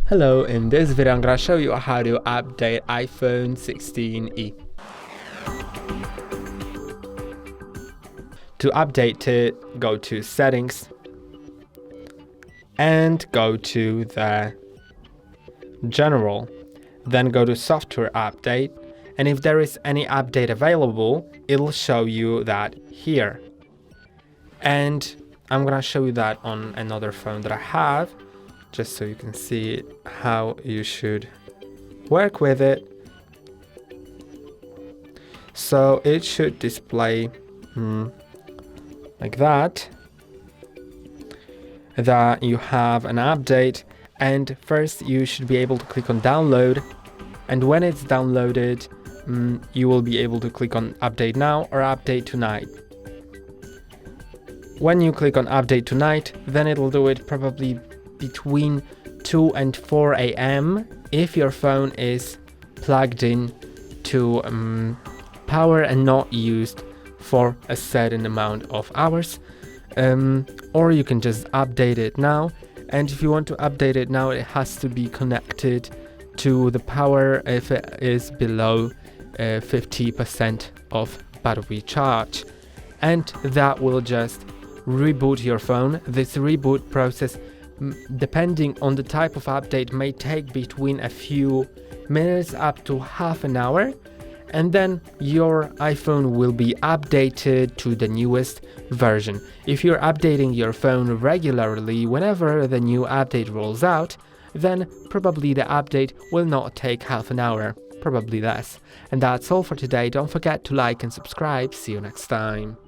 Hello, in this video I'm gonna show you how to update iPhone 16e. To update it, go to Settings and go to the General, then go to Software Update, and if there is any update available, it'll show you that here. And I'm gonna show you that on another phone that I have, just so you can see how you should work with it. So it should display like that you have an update, and first you should be able to click on download, and when it's downloaded you will be able to click on update now or update tonight. When you click on update tonight, then it'll do it probably between 2 and 4 a.m. if your phone is plugged in to power and not used for a certain amount of hours, or you can just update it now. And if you want to update it now, it has to be connected to the power if it is below 50% of battery charge, and that will just reboot your phone. This reboot process, depending on the type of update, may take between a few minutes up to half an hour, and then your iPhone will be updated to the newest version. If you're updating your phone regularly whenever the new update rolls out, then probably the update will not take half an hour, probably less. And that's all for today. Don't forget to like and subscribe. See you next time.